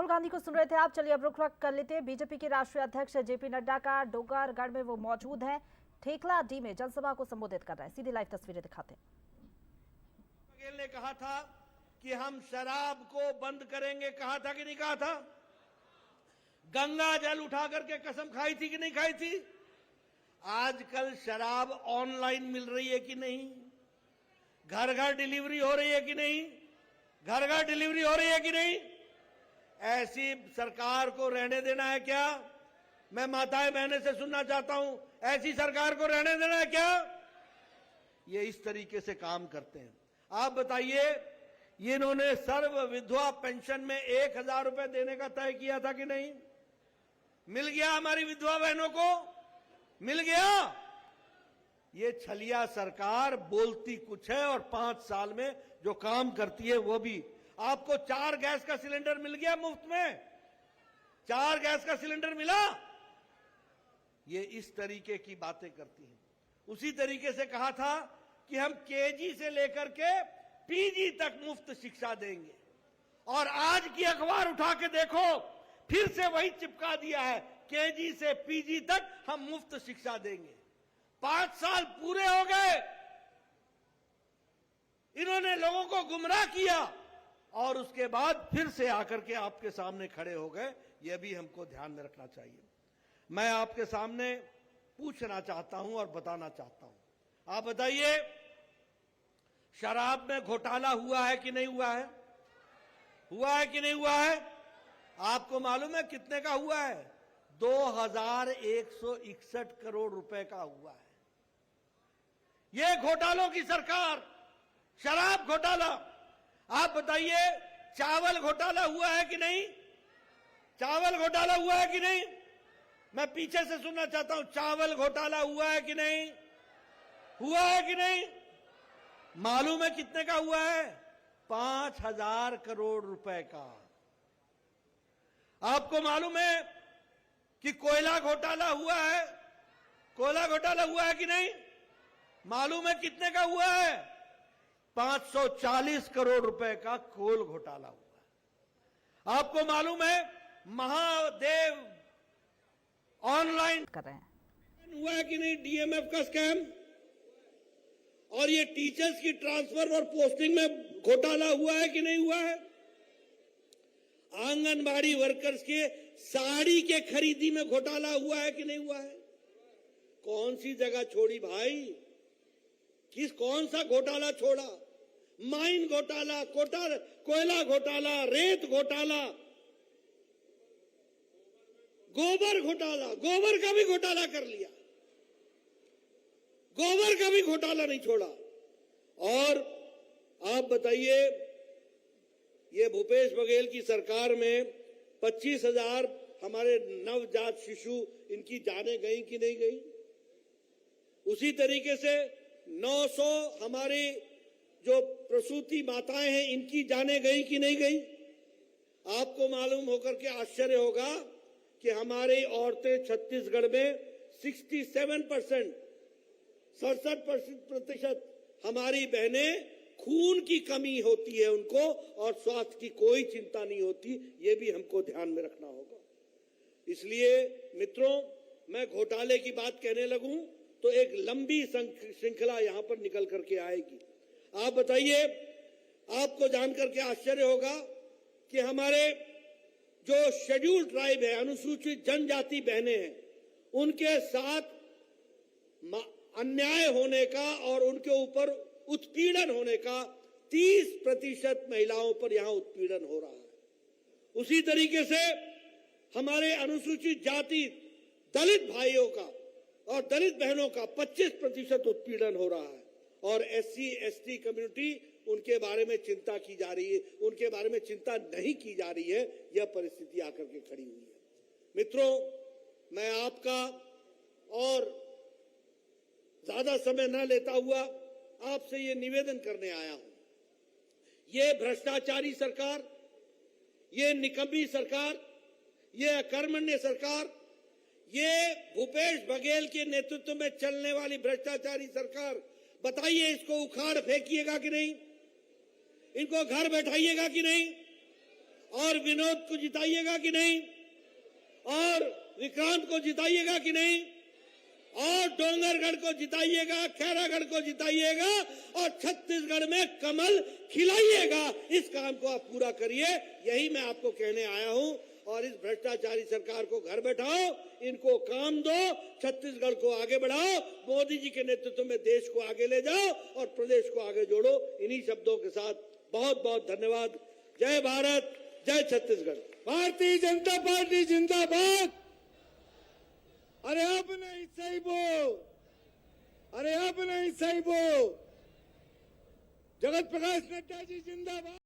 राहुल गांधी को सुन रहे थे आप। चलिए अब रुख कर लेते हैं बीजेपी के राष्ट्रीय अध्यक्ष जेपी नड्डा का। डोंगरगढ़ में वो मौजूद हैं, ठेकला डी में जनसभा को संबोधित कर रहे हैं। सीधी लाइव तस्वीरें दिखाते हैं। बघेल ने कहा था कि हम शराब को बंद करेंगे, कहा था कि नहीं कहा था? गंगा जल उठा करके कसम खाई थी कि नहीं खाई थी? आजकल शराब ऑनलाइन मिल रही है कि नहीं? घर घर डिलीवरी हो रही है कि नहीं? घर घर डिलीवरी हो रही है कि नहीं? ऐसी सरकार को रहने देना है क्या? मैं माताएं बहनें से सुनना चाहता हूं, ऐसी सरकार को रहने देना है क्या? ये इस तरीके से काम करते हैं। आप बताइए, ये इन्होंने सर्व विधवा पेंशन में 1,000 रुपए देने का तय किया था कि नहीं? मिल गया हमारी विधवा बहनों को? मिल गया? ये छलिया सरकार बोलती कुछ है और 5 साल में जो काम करती है वो भी। आपको 4 गैस का सिलेंडर मिल गया मुफ्त में? 4 गैस का सिलेंडर मिला? ये इस तरीके की बातें करती हैं। उसी तरीके से कहा था कि हम केजी से लेकर के पीजी तक मुफ्त शिक्षा देंगे, और आज की अखबार उठा के देखो, फिर से वही चिपका दिया है, केजी से पीजी तक हम मुफ्त शिक्षा देंगे। 5 साल पूरे हो गए, इन्होंने लोगों को गुमराह किया और उसके बाद फिर से आकर के आपके सामने खड़े हो गए। यह भी हमको ध्यान में रखना चाहिए। मैं आपके सामने पूछना चाहता हूं और बताना चाहता हूं, आप बताइए, शराब में घोटाला हुआ है कि नहीं हुआ है? हुआ है कि नहीं हुआ है? आपको मालूम है कितने का हुआ है? 2,161 करोड़ रुपए का हुआ है। ये घोटालों की सरकार, शराब घोटाला। आप बताइए, चावल घोटाला हुआ है कि नहीं? चावल घोटाला हुआ है कि नहीं? मैं पीछे से सुनना चाहता हूं, चावल घोटाला हुआ है कि नहीं? हुआ है कि नहीं? मालूम है कितने का हुआ है? 5,000 करोड़ रुपए का। आपको मालूम है कि कोयला घोटाला हुआ है? कोयला घोटाला हुआ है कि नहीं? मालूम है कितने का हुआ है? 540 करोड़ रुपए का कोल घोटाला हुआ है। आपको मालूम है महादेव ऑनलाइन कर रहे हैं हुआ है कि नहीं? डीएमएफ का स्कैम, और ये टीचर्स की ट्रांसफर और पोस्टिंग में घोटाला हुआ है कि नहीं हुआ है? आंगनबाड़ी वर्कर्स के साड़ी के खरीदी में घोटाला हुआ है कि नहीं हुआ है? कौन सी जगह छोड़ी भाई? कौन सा घोटाला छोड़ा? माइन घोटाला, कोयला घोटाला, रेत घोटाला, गोबर घोटाला, गोबर का भी घोटाला कर लिया, गोबर का भी घोटाला नहीं छोड़ा। और आप बताइए, ये भूपेश बघेल की सरकार में 25,000 हमारे नवजात शिशु, इनकी जानें गई कि नहीं गई? उसी तरीके से 900 हमारी जो प्रसूति माताएं हैं, इनकी जानें गई कि नहीं गई? आपको मालूम होकर के आश्चर्य होगा कि हमारी औरतें छत्तीसगढ़ में 67% हमारी बहनें खून की कमी होती है उनको, और स्वास्थ्य की कोई चिंता नहीं होती। ये भी हमको ध्यान में रखना होगा। इसलिए मित्रों, मैं घोटाले की बात कहने लगूं तो एक लंबी श्रृंखला यहां पर निकल करके आएगी। आप बताइए, आपको जानकर के आश्चर्य होगा कि हमारे जो शेड्यूल्ड ट्राइब है, अनुसूचित जनजाति बहनें हैं, उनके साथ अन्याय होने का और उनके ऊपर उत्पीड़न होने का 30% महिलाओं पर यहां उत्पीड़न हो रहा है। उसी तरीके से हमारे अनुसूचित जाति दलित भाइयों का और दलित बहनों का 25% उत्पीड़न हो रहा है। और SC ST कम्युनिटी, उनके बारे में चिंता की जा रही है, उनके बारे में चिंता नहीं की जा रही है। यह परिस्थिति आकर के खड़ी हुई है। मित्रों, मैं आपका और ज्यादा समय न लेता हुआ आपसे ये निवेदन करने आया हूं, ये भ्रष्टाचारी सरकार, ये निकम्मी सरकार, ये अकर्मण्य सरकार, ये भूपेश बघेल के नेतृत्व में चलने वाली भ्रष्टाचारी सरकार, बताइए इसको उखाड़ फेंकिएगा कि नहीं? इनको घर बैठाइएगा कि नहीं? और विनोद को जिताइएगा कि नहीं, और विक्रांत को जिताइएगा कि नहीं, और डोंगरगढ़ को जिताइएगा, खैरागढ़ को जिताइएगा, और छत्तीसगढ़ में कमल खिलाइएगा। इस काम को आप पूरा करिए, यही मैं आपको कहने आया हूं। और इस भ्रष्टाचारी सरकार को घर बैठाओ, इनको काम दो, छत्तीसगढ़ को आगे बढ़ाओ, मोदी जी के नेतृत्व में देश को आगे ले जाओ और प्रदेश को आगे जोड़ो। इन्हीं शब्दों के साथ बहुत बहुत धन्यवाद। जय भारत, जय छत्तीसगढ़। भारतीय जनता पार्टी जिंदाबाद। अरे अब नहीं सही बो, अरे अब नहीं सही बो। जगत प्रकाश नड्डा जी जिंदाबाद।